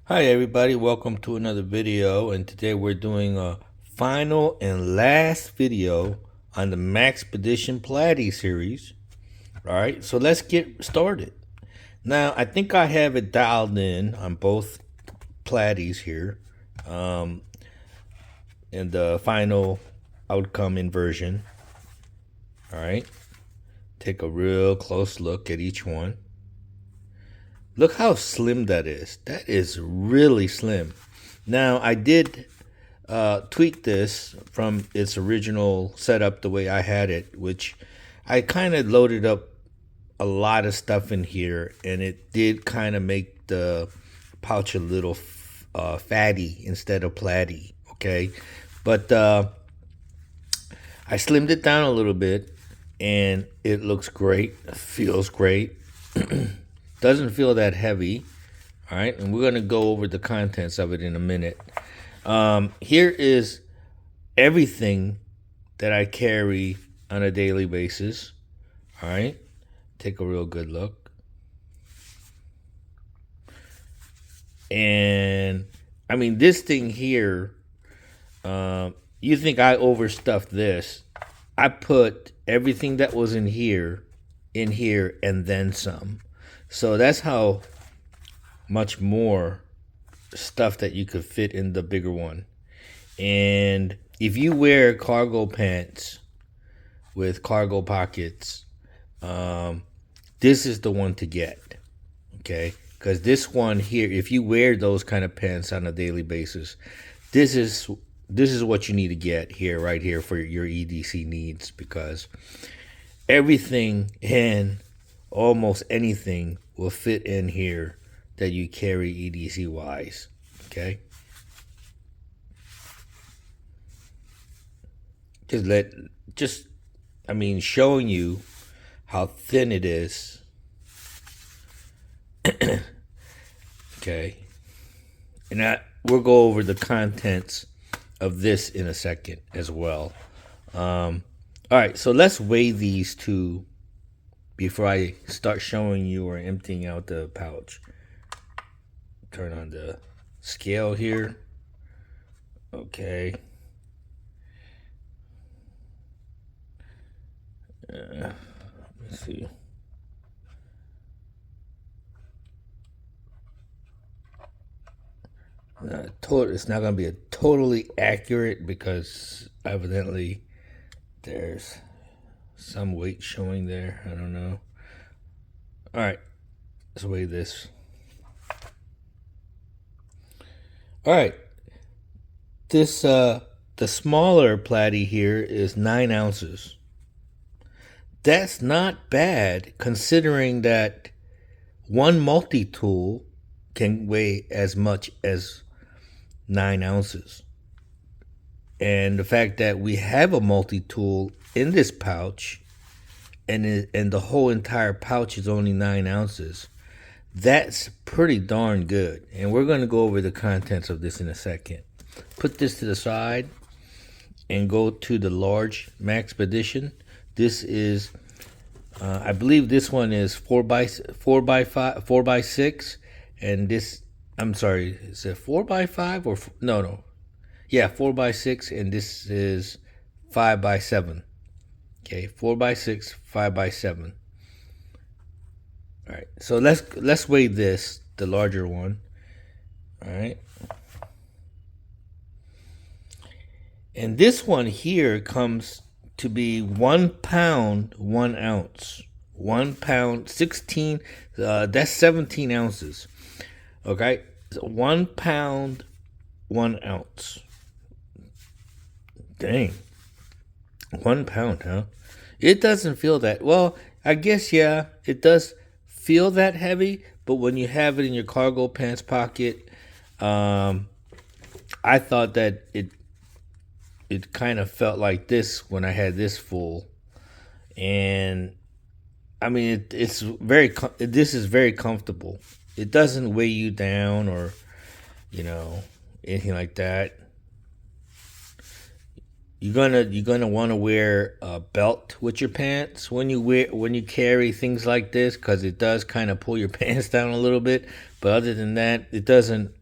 Hi everybody, welcome to another video, and today we're doing a final and last video on the Maxpedition Platy series. Alright, so let's get started. Now, I think I have it dialed in on both Platys here, in the final outcome inversion. Alright, take a real close look at each one. Look how slim that is. That is really slim. Now, I did tweak this from its original setup the way I had it, which I kind of loaded up a lot of stuff in here, and it did kind of make the pouch a little fatty instead of platy, okay? But I slimmed it down a little bit, and it looks great, feels great. Doesn't feel that heavy. All right, and we're going to go over the contents of it in a minute. Here is everything that I carry on a daily basis. All right, take a real good look. And I mean, this thing here, you think I overstuffed this. I put everything that was in here, and then some. So that's how much more stuff that you could fit in the bigger one. And if you wear cargo pants with cargo pockets, this is the one to get, okay? Because this one here, if you wear those kind of pants on a daily basis, this is what you need to get here, right here, for your EDC needs, because everything and almost anything will fit in here that you carry EDC wise, okay? Showing you how thin it is. Okay, and we'll go over the contents of this in a second as well. All right, so let's weigh these two before I start showing you or emptying out the pouch. Turn on the scale here. Okay. Let me see. It's not going to be totally accurate because evidently there's some weight showing there. I don't know. All right, let's weigh this. All right, this the smaller platy here is 9 ounces. That's not bad considering that one multi-tool can weigh as much as 9 ounces. And the fact that we have a multi-tool in this pouch, and the whole entire pouch is only 9 ounces, that's pretty darn good. And we're going to go over the contents of this in a second. Put this to the side and go to the large Maxpedition. This is, I believe this one is 4x6, and this, I'm sorry, is it 4x5 or no? Yeah, 4x6, and this is 5x7. Okay, 4x6, 5x7. All right, so let's weigh this, the larger one. All right, and this one here comes to be 1 pound 1 ounce. 1 pound 16. That's 17 ounces. Okay, so 1 pound 1 ounce. Dang. 1 pound, huh? It doesn't feel that well. I guess, yeah, it does feel that heavy, but when you have it in your cargo pants pocket, I thought that it kind of felt like this when I had this full. And I mean, this is very comfortable. It doesn't weigh you down or, anything like that. You're gonna want to wear a belt with your pants when you carry things like this, because it does kind of pull your pants down a little bit. But other than that, it doesn't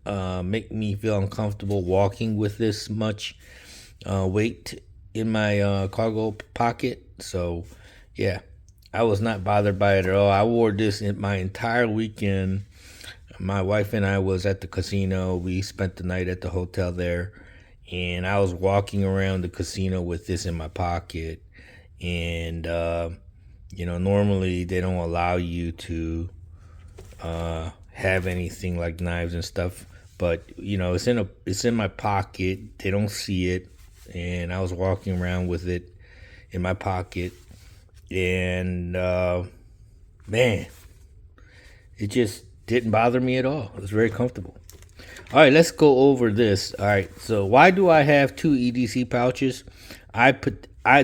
make me feel uncomfortable walking with this much weight in my cargo pocket. So yeah, I was not bothered by it at all. I wore this in my entire weekend. My wife and I was at the casino. We spent the night at the hotel there, and I was walking around the casino with this in my pocket. And normally they don't allow you to have anything like knives and stuff, but it's in my pocket. They don't see it, and I was walking around with it in my pocket, and man, it just didn't bother me at all. It was very comfortable. All right, let's go over this. All right, so why do I have two EDC pouches?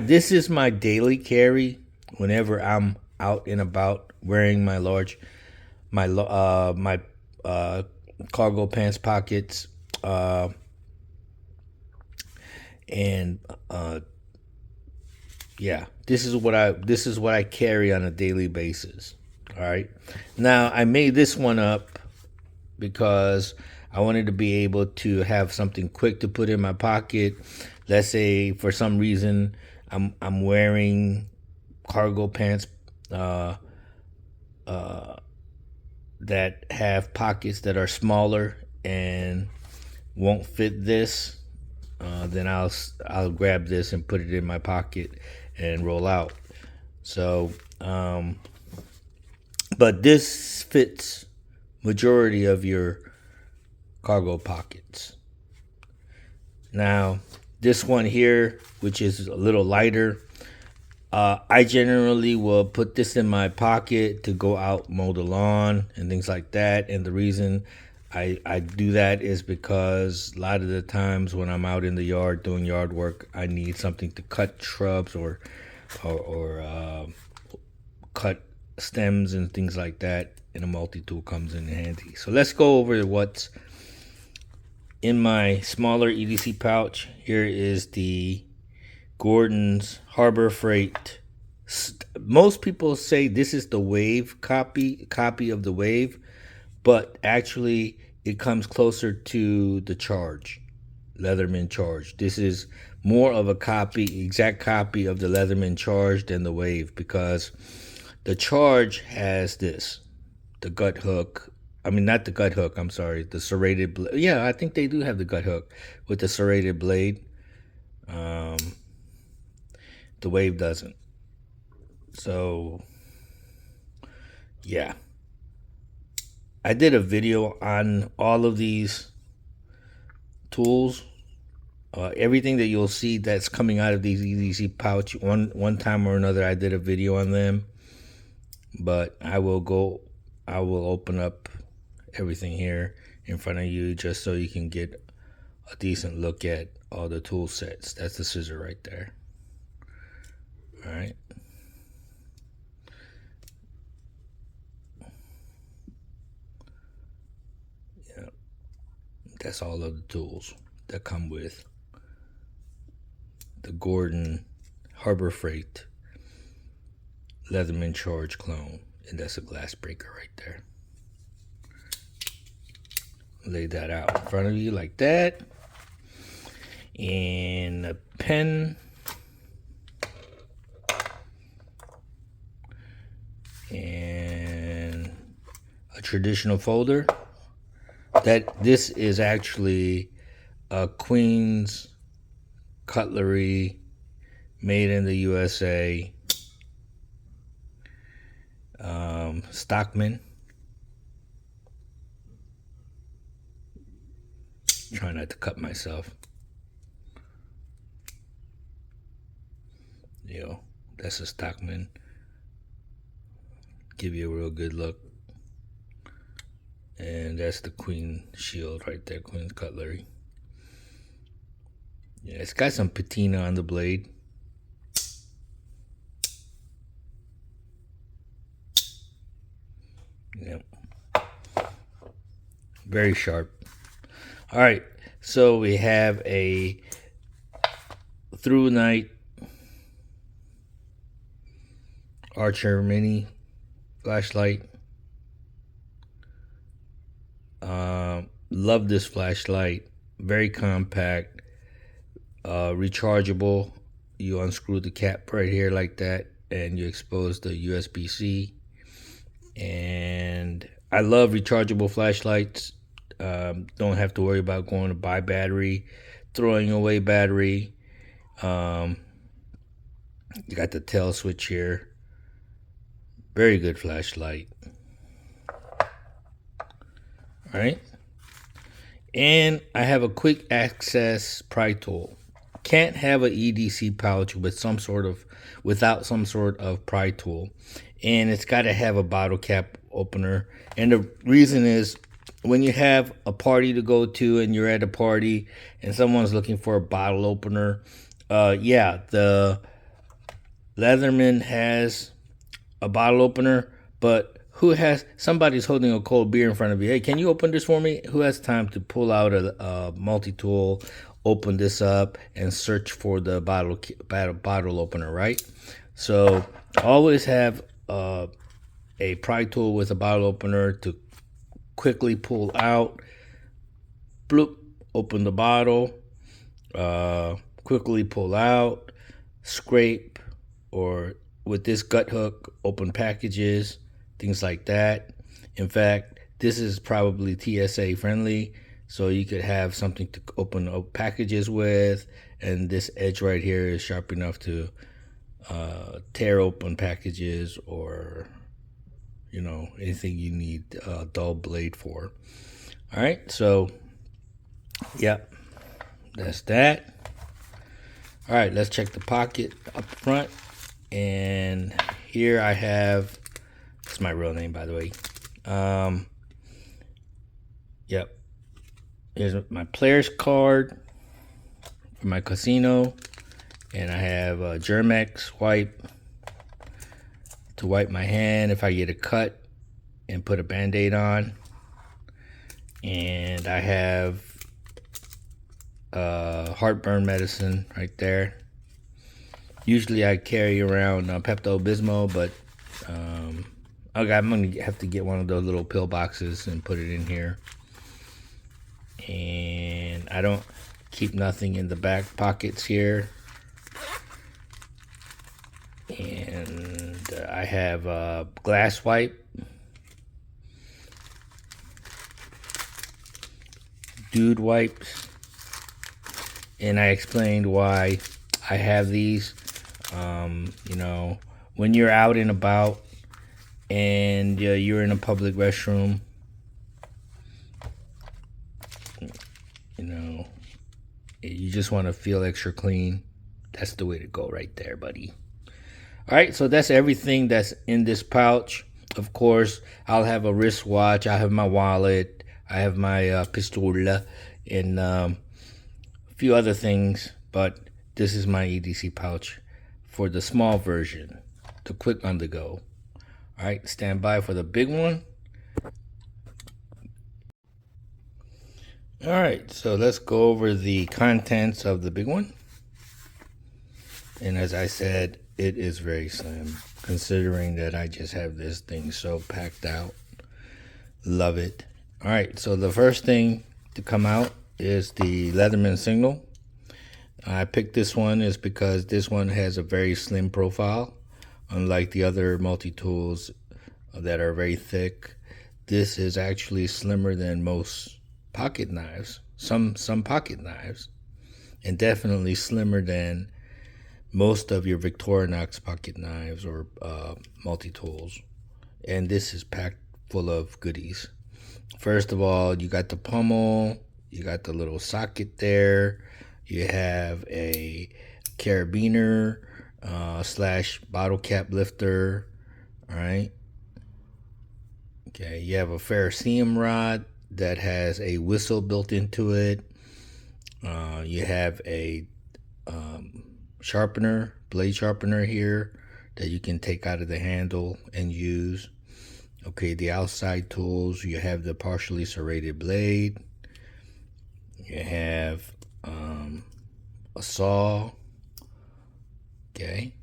This is my daily carry whenever I'm out and about wearing my cargo pants pockets, and yeah, this is what I carry on a daily basis. All right, now I made this one up because I wanted to be able to have something quick to put in my pocket. Let's say for some reason I'm wearing cargo pants that have pockets that are smaller and won't fit this. Then I'll grab this and put it in my pocket and roll out. So, but this fits majority of your cargo pockets. Now, this one here, which is a little lighter, I generally will put this in my pocket to go out, mow the lawn, and things like that. And the reason I do that is because a lot of the times when I'm out in the yard doing yard work, I need something to cut shrubs or cut stems and things like that, and a multi-tool comes in handy. So let's go over what's in my smaller EDC pouch. Here is the Gordon's Harbor Freight. Most people say this is the Wave copy of the Wave, but actually it comes closer to the Charge, Leatherman Charge. This is more of a exact copy of the Leatherman Charge than the Wave, because the Charge has the gut hook. I mean, not the gut hook, I'm sorry, the serrated blade. Yeah, I think they do have the gut hook with the serrated blade. The Wave doesn't. So, yeah. I did a video on all of these tools. Everything that you'll see that's coming out of these EDC pouch, one time or another, I did a video on them. But I will open up everything here in front of you just so you can get a decent look at all the tool sets. That's the scissor right there. All right. Yeah. That's all of the tools that come with the Gordon Harbor Freight Leatherman Charge clone. And that's a glass breaker right there. Lay that out in front of you like that. And a pen. And a traditional folder. This is actually a Queen's cutlery made in the USA. Stockman. Try not to cut myself. That's a Stockman. Give you a real good look. And that's the Queen shield right there, Queen's cutlery. Yeah, it's got some patina on the blade. Yep. Very sharp. All right, so we have a through night Archer mini flashlight. Love this flashlight. Very compact, rechargeable. You unscrew the cap right here like that, and you expose the USB-C. And I love rechargeable flashlights. Don't have to worry about going to buy battery, throwing away battery. You got the tail switch here. Very good flashlight. All right. And I have a quick access pry tool. Can't have an EDC pouch with without some sort of pry tool. And it's got to have a bottle cap opener. And the reason is, when you have a party to go to and you're at a party and someone's looking for a bottle opener, yeah, the Leatherman has a bottle opener, but somebody's holding a cold beer in front of you. Hey, can you open this for me? Who has time to pull out a multi-tool, open this up, and search for the bottle opener, right? So always have a pry tool with a bottle opener to quickly pull out, bloop, open the bottle, quickly pull out, scrape, or with this gut hook, open packages, things like that. In fact, this is probably TSA friendly, so you could have something to open up packages with, and this edge right here is sharp enough to tear open packages, or anything you need a dull blade for. All right, so yep, that's that. All right, let's check the pocket up front. And here I have, it's my real name, by the way. Yep, here's my player's card for my casino, and I have a Germex wipe to wipe my hand if I get a cut and put a band-aid on. And I have heartburn medicine right there. Usually I carry around Pepto-Bismol, but okay, I'm going to have to get one of those little pill boxes and put it in here. And I don't keep nothing in the back pockets here. And I have a glass wipe, dude wipes, and I explained why I have these. When you're out and about and you're in a public restroom, you just want to feel extra clean. That's the way to go right there, buddy. All right, so that's everything that's in this pouch. Of course, I'll have a wristwatch. I have my wallet. I have my pistola and a few other things. But this is my EDC pouch for the small version, the quick on the go. All right, stand by for the big one. All right, so let's go over the contents of the big one. And as I said, it is very slim, considering that I just have this thing so packed out. Love it. All right, so the first thing to come out is the Leatherman Signal. I picked this one is because this one has a very slim profile. Unlike the other multi-tools that are very thick, this is actually slimmer than most pocket knives, some pocket knives, and definitely slimmer than most of your Victorinox pocket knives or multi-tools. And this is packed full of goodies. First of all, you got the pommel, you got the little socket there, you have a carabiner / bottle cap lifter. All right, okay, you have a ferrocerium rod that has a whistle built into it. You have a blade sharpener here that you can take out of the handle and use. Okay, the outside tools, you have the partially serrated blade. You have a saw. Okay,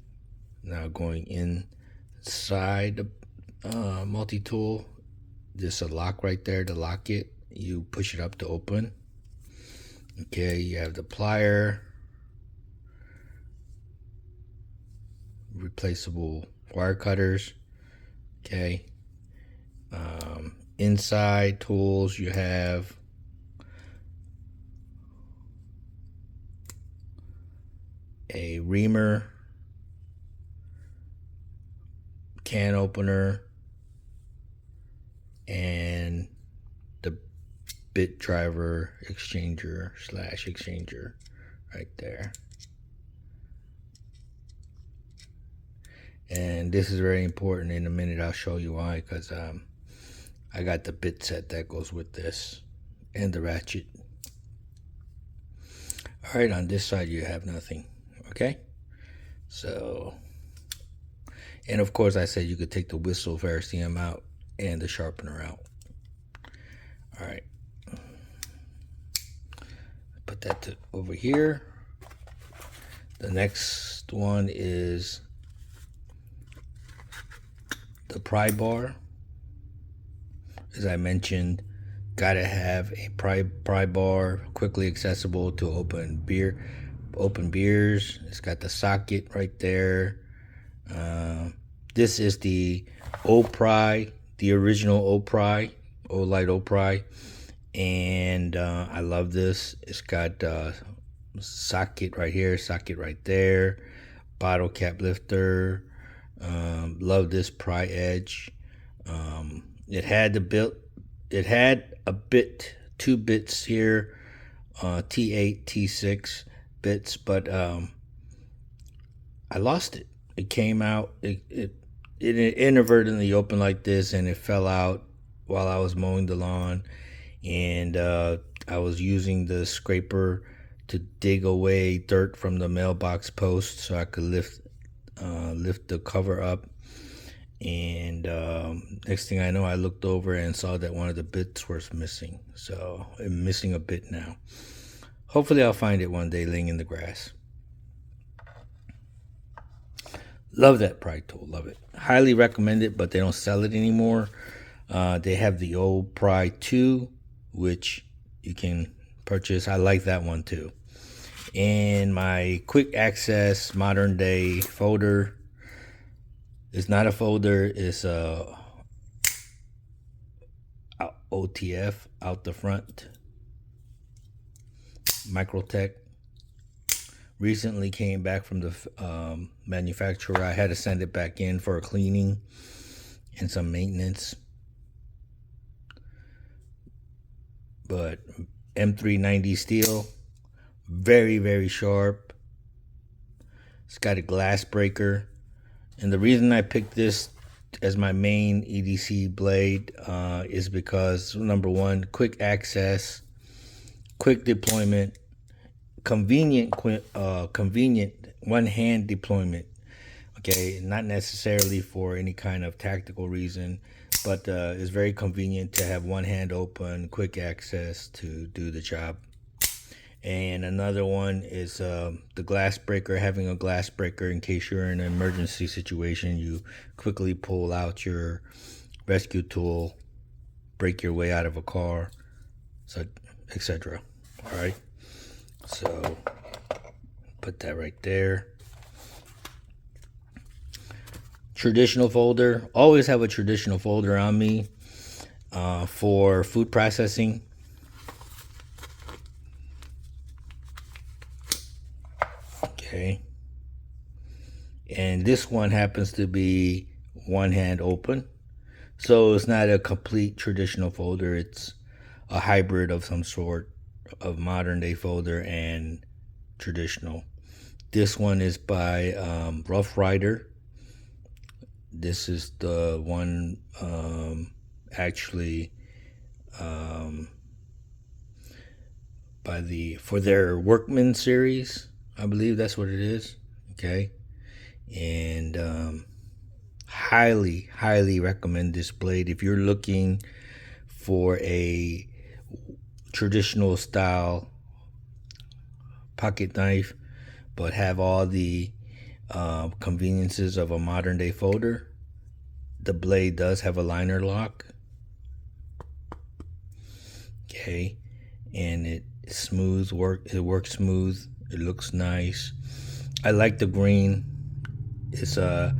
now going inside the multi-tool, there's a lock right there to lock it. you push it up to open. Okay, you have the plier, replaceable wire cutters. Okay, inside tools, you have a reamer, can opener, and the bit driver exchanger / exchanger right there. And this is very important. In a minute I'll show you why, because I got the bit set that goes with this and the ratchet. All right, on this side you have nothing. Okay, so, and of course I said you could take the whistle Vericem out and the sharpener out. All right, put that over here. The next one is the pry bar. As I mentioned, gotta have a pry bar, quickly accessible to open beers. It's got the socket right there. This is the Opry, the original Opry, Olight Opry, and I love this. It's got socket right here, socket right there, bottle cap lifter. Love this pry edge. It had two bits here, T8, T6 bits, but I lost it. It came out, it inadvertently opened like this, and it fell out while I was mowing the lawn, and I was using the scraper to dig away dirt from the mailbox post so I could lift the cover up. And next thing I know, I looked over and saw that one of the bits was missing. So I'm missing a bit now. Hopefully I'll find it one day laying in the grass. Love that pry tool, love it. Highly recommend it, but they don't sell it anymore. They have the old Pry 2, which you can purchase. I like that one too. And my quick access modern day folder. It's not a folder, it's a OTF, out the front. Microtech. Recently came back from the manufacturer. I had to send it back in for a cleaning and some maintenance. But M390 steel, very, very sharp. It's got a glass breaker. And the reason I picked this as my main EDC blade is because, number one, quick access, quick deployment, convenient one-hand deployment. Okay, not necessarily for any kind of tactical reason, but it's very convenient to have one hand open, quick access to do the job. And another one is the glass breaker, having a glass breaker in case you're in an emergency situation. You quickly pull out your rescue tool, break your way out of a car, so etc. All right, so put that right there. Traditional folder. Always have a traditional folder on me for food processing. Okay, and this one happens to be one hand open, so it's not a complete traditional folder. It's a hybrid of some sort of modern day folder and traditional. This one is by Rough Rider. This is the one actually for their Workman series. I believe that's what it is. Okay, and highly, highly recommend this blade if you're looking for a traditional style pocket knife, but have all the conveniences of a modern day folder. The blade does have a liner lock. Okay, and it smooth it works smooth. It looks nice. I like the green. It's I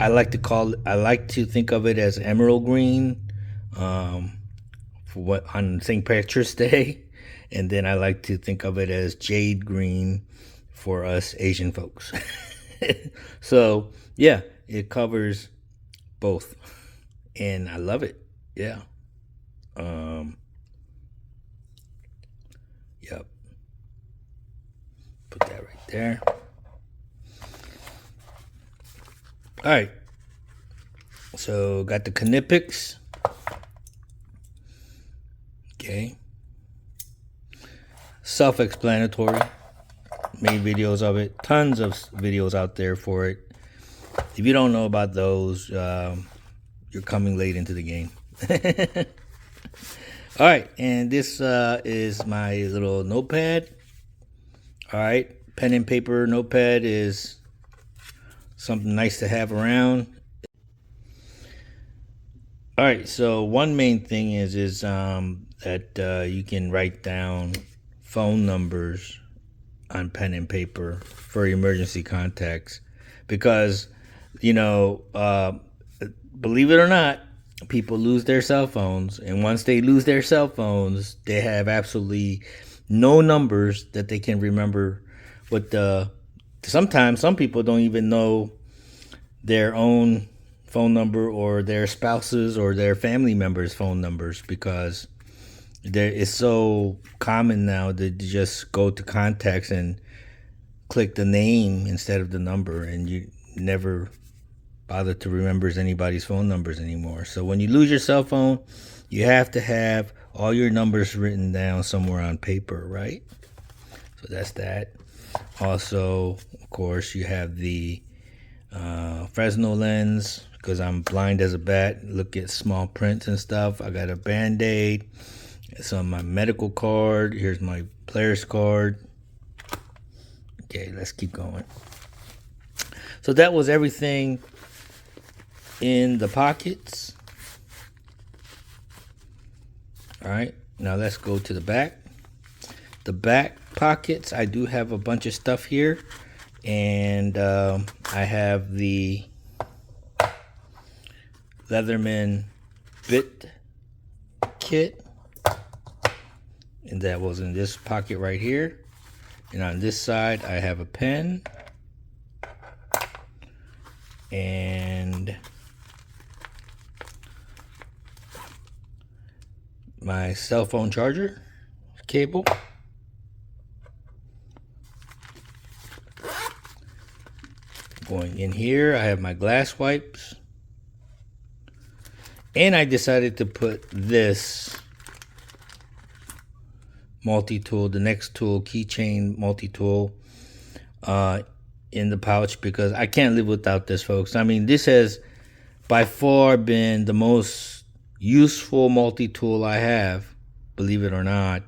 like to I like to think of it as emerald green, for what on St. Patrick's Day, and then I like to think of it as jade green for us Asian folks. So yeah, it covers both, and I love it. Yeah. Yep. Put that right there. All right. So got the Knipex. Okay. Self-explanatory. Made videos of it. Tons of videos out there for it. If you don't know about those, you're coming late into the game. All right, and this is my little notepad. All right, pen and paper notepad is something nice to have around. All right, so one main thing is that you can write down phone numbers on pen and paper for emergency contacts, because believe it or not, people lose their cell phones, and once they lose their cell phones, they have absolutely no numbers that they can remember. Sometimes some people don't even know their own phone number or their spouses or their family members' phone numbers, because it's so common now to just go to contacts and click the name instead of the number, and you never bother to remember anybody's phone numbers anymore. So when you lose your cell phone, you have to have all your numbers written down somewhere on paper, right? So that's that. Also, of course, you have the Fresnel lens, because I'm blind as a bat. Look at small prints and stuff. I got a Band-Aid. It's on my medical card. Here's my player's card. Okay, let's keep going. So that was everything in the pockets. All right, now let's go to the back. The back pockets, I do have a bunch of stuff here, and I have the Leatherman Bit Kit, and that was in this pocket right here. And on this side, I have a pen and my cell phone charger cable. Going in here, I have my glass wipes. And I decided to put this multi-tool, the NexTool Key Chain multi-tool, in the pouch, because I can't live without this, folks. I mean, this has by far been the most useful multi-tool I have, believe it or not.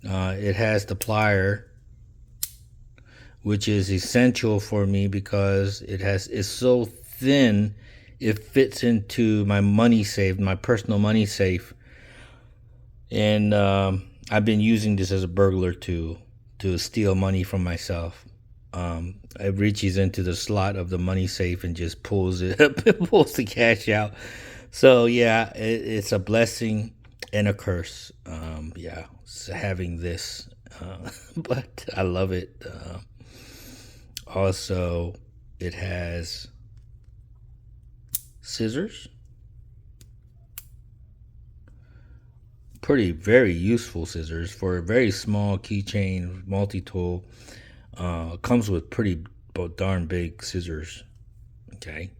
It has the plier, which is essential for me because it's so thin, it fits into my money safe, my personal money safe. And I've been using this as a burglar to steal money from myself. It reaches into the slot of the money safe and just pulls it up, pulls the cash out. So yeah, it's a blessing and a curse. Yeah, having this, but I love it. Also, it has scissors. Very useful scissors for a very small keychain multi-tool. Comes with pretty darn big scissors. Okay.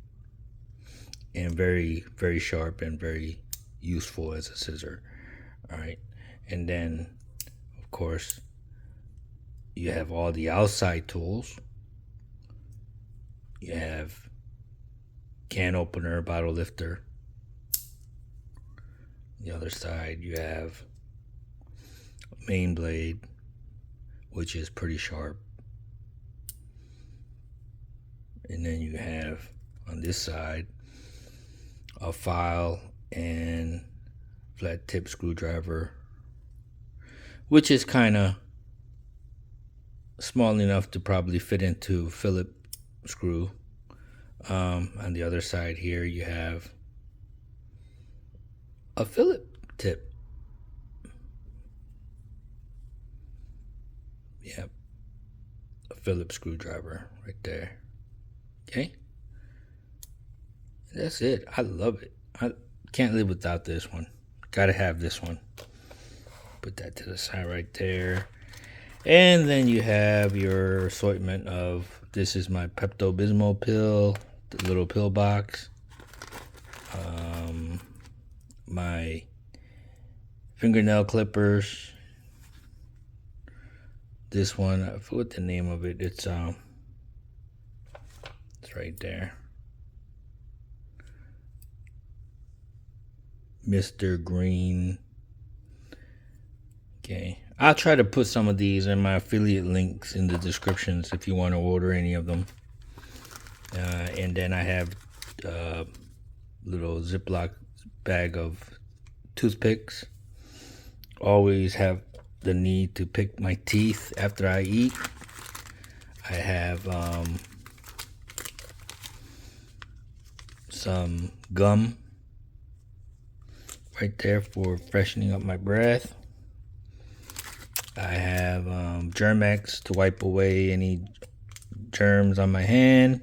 And very, very sharp and very useful as a scissor. All right. And then, of course, you have all the outside tools. You have can opener, bottle lifter. The other side, you have main blade, which is pretty sharp. And then you have on this side a file and flat tip screwdriver which is kind of small enough to probably fit into a Phillips screw. On the other side here, you have a Phillips tip. Yep, a Phillips screwdriver right there. Okay, that's it. I love it. I can't live without this one. Gotta have this one. Put that to the side right there. And then you have your assortment of, this is my Pepto-Bismol pill, the little pill box. My fingernail clippers. This one, I forget the name of it. It's right there. Mr. Green. Okay, I'll try to put some of these in my affiliate links in the descriptions if you want to order any of them. And then I have a little Ziploc bag of toothpicks. Always have the need to pick my teeth after I eat. I have some gum right there for freshening up my breath. I have Germ-X to wipe away any germs on my hand.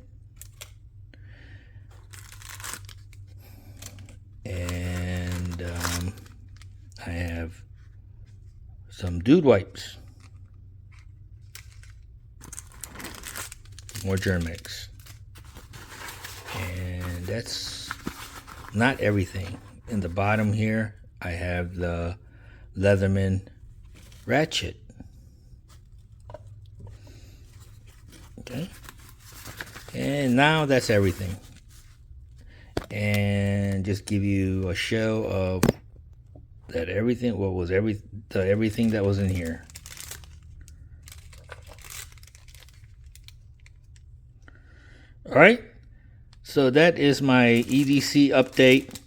And I have some Dude wipes. More Germ-X. And that's not everything. In the bottom here, I have the Leatherman Ratchet. Okay. And now that's everything. And just give you a show of that everything, what was everything that was in here. All right. So that is my EDC update.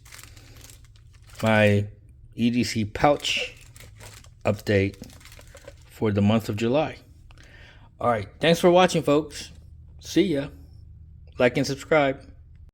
My EDC Pouch update for the month of July. All right. Thanks for watching, folks. See ya. Like and subscribe.